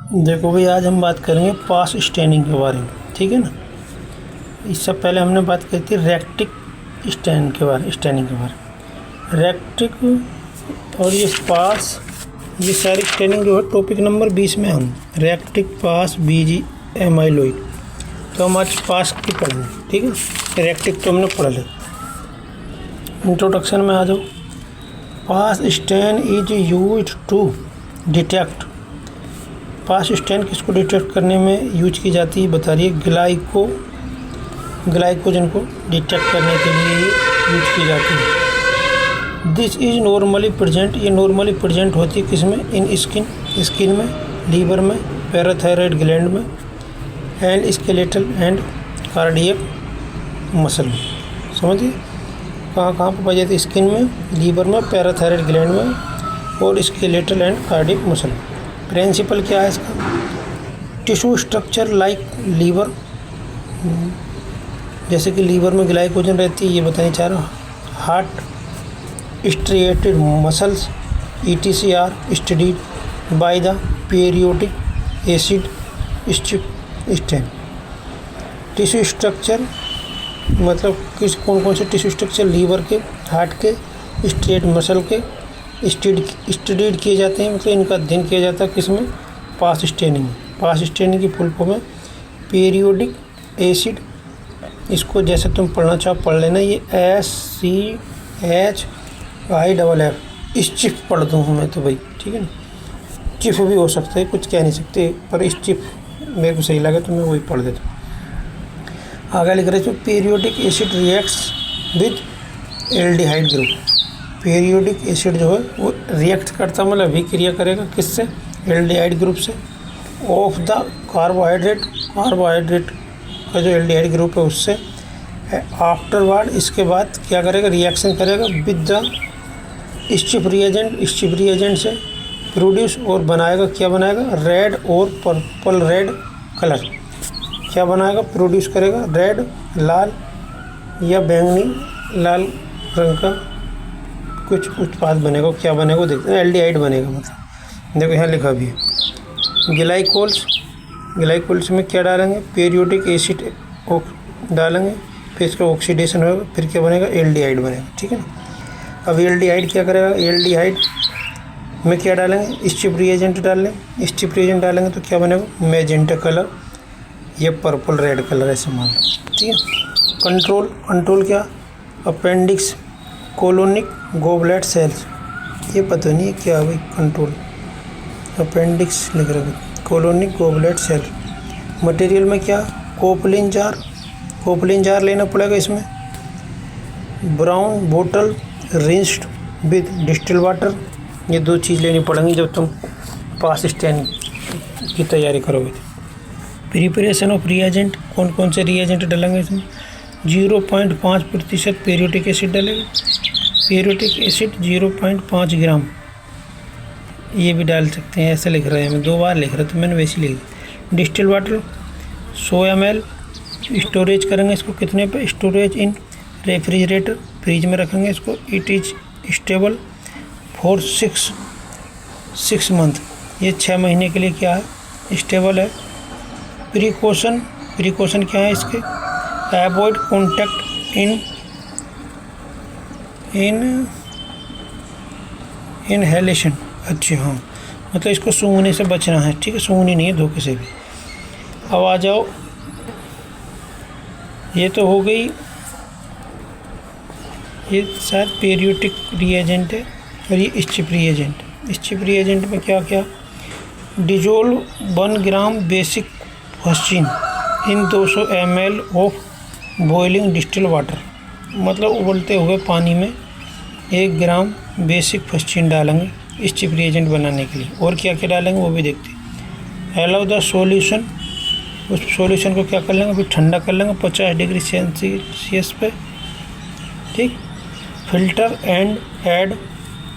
देखो भाई, आज हम बात करेंगे पास स्टैनिंग के बारे में, ठीक है ना। इससे पहले हमने बात की थी रेक्टिक स्टैनिंग के बारे में। रेक्टिक और ये पास, ये सारी स्टैनिंग जो है टॉपिक नंबर 20 में हम रेक्टिक, पास, बीजी, एमाइलोइड। तो हम आज पास की पढ़ेंगे, ठीक है। रेक्टिक तो हमने पढ़ लिया। इंट्रोडक्शन में आ जाओ। PAS stain is used to detect. PAS stain किसको डिटेक्ट करने में यूज की जाती है बता रही है। ग्लाइकोजन को डिटेक्ट करने के लिए यूज की जाती है। दिस इज नॉर्मली प्रेजेंट, ये नॉर्मली प्रेजेंट होती है किसमें, इन स्किन में, लीवर में, पैराथायरॉयड ग्लैंड में, and skeletal and cardiac muscle में। समझिए कहाँ पर पाई जाती है, स्किन में, लीवर में, पैराथायरॉयड ग्लैंड में और स्केलेटल एंड कार्डियक मसल में। प्रिंसिपल क्या है इसका, टिश्यू स्ट्रक्चर लाइक लीवर, जैसे कि लीवर में ग्लाइकोजन रहती है, ये बताने चाह रहा हूँ। Heart striated muscles ETCR studied by the periodic acid stand. Tissue structure मतलब कौन से टिश्यू स्ट्रक्चर, लीवर के, हार्ट के, स्ट्रिएट मसल के स्टडीड किए जाते हैं, मतलब इनका अध्ययन किया जाता है किसमें, पास स्टैनिंग। पास स्टैनिंग की फुल फॉर्म है पीरियोडिक एसिड। इसको जैसे तुम पढ़ना चाहो पढ़ लेना, ये SCHIFF। स्चिफ पढ़ दूँ मैं तो भाई, ठीक है ना। चिफ भी हो सकता है, कुछ कह नहीं सकते, पर स्चिफ मेरे को सही लगा तो मैं वही पढ़ देता हूँ। आगे लिख रहे थे periodic acid reacts with aldehyde group. Periodic acid जो है वो रिएक्ट करता, मतलब अभिक्रिया करेगा किससे, एल्डिहाइड ग्रुप से, ऑफ द कार्बोहाइड्रेट का जो एल्डिहाइड ग्रुप है उससे। आफ्टरवर्ड इसके बाद क्या करेगा, रिएक्शन करेगा विद द स्चिफ रिएजेंट से प्रोड्यूस और बनाएगा, क्या बनाएगा, रेड और पर्पल रेड कलर। क्या बनाएगा, प्रोड्यूस करेगा रेड, लाल या बैंगनी लाल रंग का कुछ उत्पाद बनेगा। क्या बनेगा देखते हैं, एल्डिहाइड बनेगा। मतलब देखो यहाँ लिखा भी है। ग्लाइकोल्स में क्या डालेंगे, पीरियोडिक एसिड डालेंगे, फिर इसका ऑक्सीडेशन होगा, फिर क्या बनेगा, एल्डिहाइड बनेगा, ठीक है ना। अब एल्डिहाइड क्या करेगा, एल्डिहाइड में क्या डालेंगे, स्टिप रिएजेंट डालेंगे तो क्या बनेगा, मैजेंटा कलर या पर्पल रेड कलर ऐसे मान लो, ठीक है। कंट्रोल क्या, अपेंडिक्स कोलोनिक गोबलेट सेल्स, ये पता नहीं है क्या भाई कंट्रोल, अपेंडिक्स लिख रहा है, कोलोनिक गोबलेट सेल। मटेरियल में क्या, कोपलिन जार लेना पड़ेगा इसमें। ब्राउन बोतल रिंस्ड विद डिस्टिल वाटर, ये दो चीज़ लेनी पड़ेंगी जब तुम पास स्टैन की तैयारी करोगे। प्रिपरेशन ऑफ रिएजेंट, कौन से रिएजेंट डालेंगे इसमें, 0.5% पीरियोडिक एसिड डालेगा। पीरियोडिक एसिड 0.5 ग्राम, ये भी डाल सकते हैं, ऐसे लिख रहे हैं, मैं 2 बार लिख रहा था, मैंने वैसे लिख दिया। Distil water 100 ml। स्टोरेज करेंगे इसको कितने पे, स्टोरेज इन रेफ्रिजरेटर, फ्रिज में रखेंगे इसको। It is stable for 6 month, ये 6 महीने के लिए क्या है, स्टेबल है। प्रिकॉशन क्या है इसके, अवॉइड कॉन्टैक्ट इनहेलेशन। अच्छा हाँ, मतलब इसको सूंघने से बचना है, ठीक है, सूंघनी नहीं है धोखे से भी। अब आ जाओ, ये तो हो गई, ये शायद पीरियोडिक रिएजेंट है, और ये स्चिप रिएजेंट में क्या क्या, dissolve 1 gram basic fuchsin in 200 ml of boiling distil water, मतलब उबलते हुए पानी में 1 ग्राम बेसिक फस्चिन डालेंगे स्चिप रिएजेंट बनाने के लिए। और क्या क्या डालेंगे वो भी देखते हैं। अलाउ द सॉल्यूशन, उस सॉल्यूशन को क्या कर लेंगे, फिर ठंडा कर लेंगे 50 डिग्री सेल्सियस पे, ठीक। फिल्टर एंड ऐड,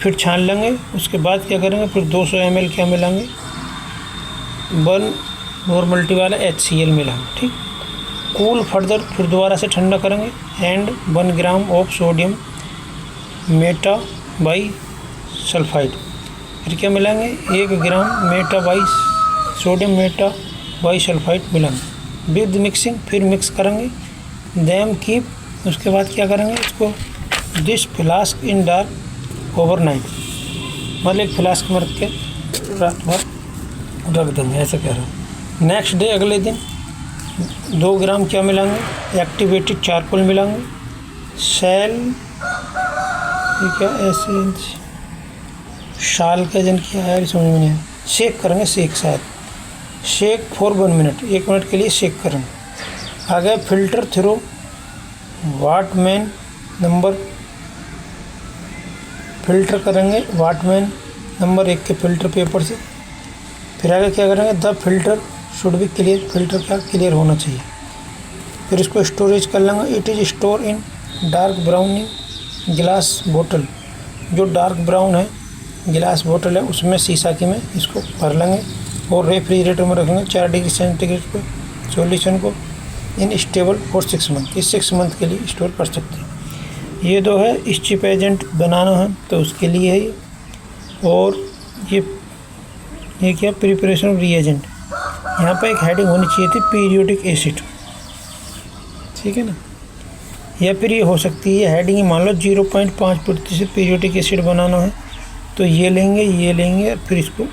फिर छान लेंगे। उसके बाद क्या करेंगे, फिर 200 ml क्या मिलाएंगे, 1 नॉर्मलिटी वाला HCl मिलाएंगे, ठीक। कूल फर्दर, फिर दोबारा से ठंडा करेंगे। And 1 gram of sodium metabisulphide, फिर क्या मिलाएंगे, 1 gram metabi sodium metabisulphide मिलाएंगे विद मिक्सिंग, फिर मिक्स करेंगे। देम कीप, उसके बाद क्या करेंगे, इसको this flask in dark overnight, मतलब एक फ्लास्क में रख के रात भर रख देंगे, ऐसा कह रहा हूँ। नेक्स्ट डे, अगले दिन 2 ग्राम क्या मिलाएंगे, एक्टिवेटेड चारकोल मिलाएंगे। सेल, ये क्या ऐसे शाल का जन क्या है समझ में नहीं आया। शेक करेंगे, शेक साथ शेक फॉर 1 मिनट, 1 मिनट के लिए शेक करेंगे। आगे filter through Whatman number, filter करेंगे वाटमैन नंबर 1 के फिल्टर पेपर से। फिर आगे क्या करेंगे, the filter should be clear, filter क्या क्लियर होना चाहिए। फिर इसको स्टोरेज कर लेंगे। It is store in dark brown गिलास बोतल, जो डार्क ब्राउन है गिलास बोतल है उसमें शीशा की में इसको भर लेंगे और रेफ्रिजरेटर में रखेंगे 4 डिग्री सेंटीग्रेड पे सॉल्यूशन को इन स्टेबल फॉर 6 मंथ, इस 6 मंथ के लिए स्टोर कर सकते हैं। ये 2 है इस चिप एजेंट बनाना है तो उसके लिए है ये। और ये क्या, प्रिपरेशन ऑफ रिएजेंट, यहाँ पे एक हेडिंग होनी चाहिए थी पीरियोडिक एसिड, ठीक है ना। या फिर ये हो सकती है हेडिंग, मान लो 0.5% पीरियोडिक एसिड बनाना है तो ये लेंगे और फिर इसको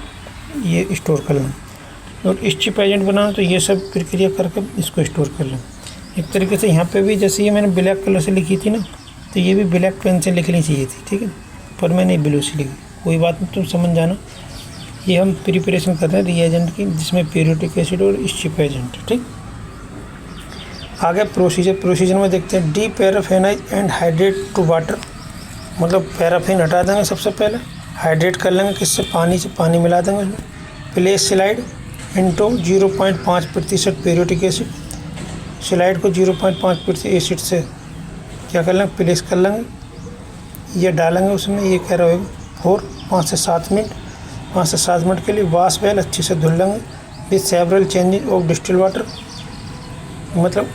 ये स्टोर कर लेंगे। और इस चिप एजेंट बनाना तो ये सब प्रक्रिया करके इसको स्टोर कर लेंगे। एक तरीके से यहाँ पे भी जैसे ये मैंने ब्लैक कलर से लिखी थी ना, तो ये भी ब्लैक पेन से लिखनी चाहिए थी, ठीक है, पर मैंने ब्लू से लिखी, कोई बात नहीं, तुम समझ जाना। ये हम प्रिपरेशन कर रहे हैं रिएजेंट की, जिसमें पीरियोडिक एसिड और इस चिप एजेंट, ठीक। आगे प्रोसीजर में देखते हैं। Deparaffinise and hydrate to water, मतलब पैराफिन हटा देंगे सबसे पहले, हाइड्रेट कर लेंगे किससे, पानी से, पानी मिला देंगे उसमें। Place slide into 0.5% periodic acid, slide को 0.5% एसिड से क्या कर लेंगे, प्लेस कर लेंगे। ये डालेंगे उसमें, ये कह रहा होगा और 5 से 7 मिनट के लिए वाश वेल अच्छे से धुल लेंगे with several changes of distil water, मतलब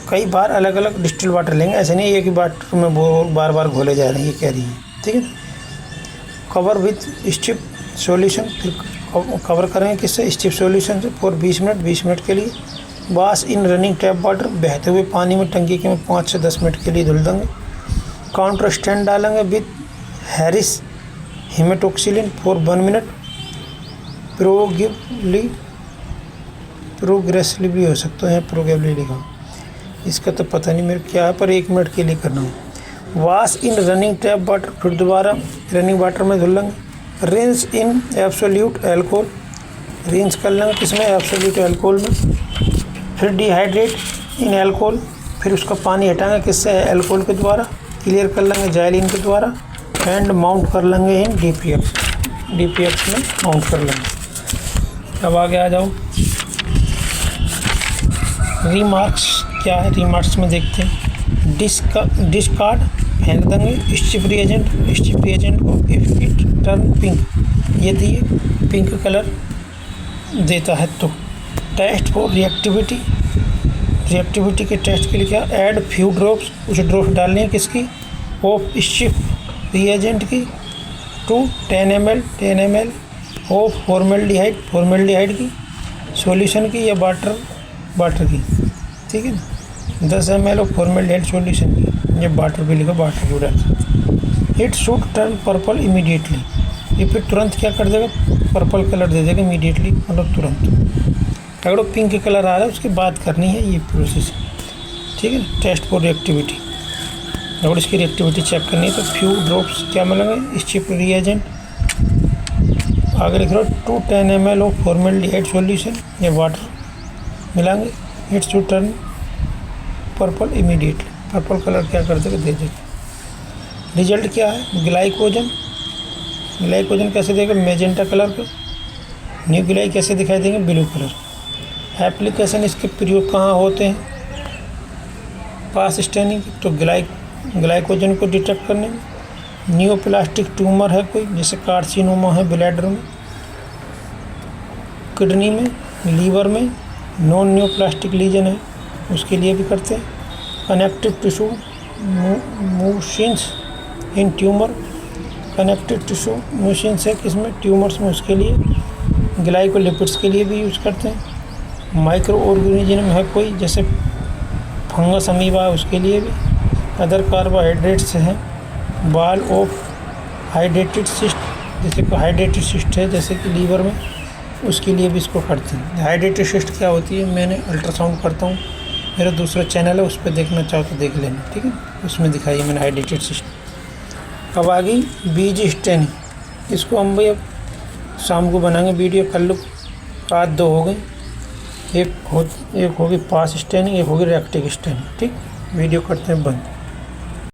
कई बार अलग अलग डिस्टिल वाटर लेंगे, ऐसे नहीं एक ही वाटर में बार बार घोले जा रहे हैं, ये कह रही है, ठीक है। कवर विद स्टिप सॉल्यूशन, फिर कवर करेंगे किससे, स्टिप सॉल्यूशन से फॉर 20 मिनट के लिए। Wash in running tap water, बहते हुए पानी में टंकी के में 5 से 10 मिनट के लिए धुल देंगे। काउंटर स्टैंड डालेंगे with Harris haematoxylin for 1 minute. Progressively भी हो सकता है, प्रोगेबली लिखा, इसका तो पता नहीं मेरे क्या है, पर 1 मिनट के लिए करना है। Wash in running tap water, फिर दोबारा रनिंग वाटर में धुल लेंगे। Rinse in absolute alcohol, rinse कर लेंगे किसमें, एब्सोल्यूट एल्कोहल में। फिर डिहाइड्रेट इन एल्कोहल, फिर उसका पानी हटाएंगे किससे, एल्कोहल के द्वारा, क्लियर कर लेंगे जाइलिन के द्वारा। एंड माउंट कर लेंगे इन डीपीएक्स में माउंट कर लेंगे। अब आगे आ जाओ, रिमार्क्स क्या है, रिमार्क्स में देखते हैं। डिस्कार्ड, फेंक देंगे स्टिप रिएजेंट को इफ इट टर्न पिंक, यदि ये पिंक कलर देता है तो। टेस्ट फॉर रिएक्टिविटी के टेस्ट के लिए क्या, ऐड फ्यू ड्रॉप्स, कुछ ड्रॉप्स डालनी है किसकी, ऑफ स्टिप रिएजेंट की टू 10 ml ऑफ फॉर्मेल्डिहाइड की सॉल्यूशन की, या वाटर की, ठीक है ना। 10 ml ऑफ फॉर्मेल्डिहाइड सॉल्यूशन की, ये वाटर भी लिखा, वाटर को डाल। It should turn purple immediately, ये फिर तुरंत क्या कर देगा, पर्पल कलर दे देगा इमीडिएटली, मतलब तुरंत। अगर वो पिंक कलर आ रहा है उसकी बात करनी है ये प्रोसेस, ठीक है ना। टेस्ट फॉर रिएक्टिविटी, अगर इसकी रिएक्टिविटी चेक करनी है तो फ्यू ड्रॉप्स क्या मिलेंगे, स्टिप रिएजेंट। आगे लिख रहा हो 2 10 ml ऑफ फॉर्मेल्डिहाइड सॉल्यूशन, या वाटर मिलाएंगे। It should turn purple immediately, purple colour क्या कर देगा, दे देगा। रिजल्ट क्या है, ग्लाइकोजन कैसे देगा, मेजेंटा कलर का। न्यूक्लियाई कैसे दिखाई देंगे, ब्लू कलर। एप्लीकेशन इसके प्रयोग कहाँ होते हैं, पास स्टेनिंग, तो ग्लाइकोजन को डिटेक्ट करने में। न्यूप्लास्टिक ट्यूमर है कोई, जैसे कार्सिनोमा है ब्लैडर में, किडनी में, लीवर में। नॉन न्यूप्लास्टिक लीजन है उसके लिए भी करते हैं। कनेक्टिव टिश्यू मूशिन्स इन ट्यूमर, कनेक्टिव टिश्यू मूशिन्स है किसमें, ट्यूमर्स में, उसके लिए। ग्लाइकोलिपिड्स के लिए भी यूज करते हैं। माइक्रो ऑर्गेनिज्म है कोई, जैसे फंगस अमीबा है, उसके लिए भी। अदर कार्बोहाइड्रेट्स हैं। बॉल ऑफ हाइड्रेटेड सिस्ट, जैसे कोई हाइड्रेटेड सिस्ट है जैसे कि लीवर में, उसके लिए भी इसको करते हैं। हाइड्रेटेड सिस्ट क्या होती है, मैंने अल्ट्रासाउंड करता हूँ, मेरा दूसरा चैनल है, उस पर देखना चाहो तो देख लेना, ठीक है। उसमें दिखाई है मैंने हाइड्रेटेड सिस्ट। अब आ गई बीज स्टेनिंग। इसको हम भाई अब शाम को बनाएंगे वीडियो, कर लो। आज 2 हो गए, एक होगी पास स्टेनिंग, एक होगी रेक्टिक स्टेनिंग, ठीक। वीडियो करते हैं बंद।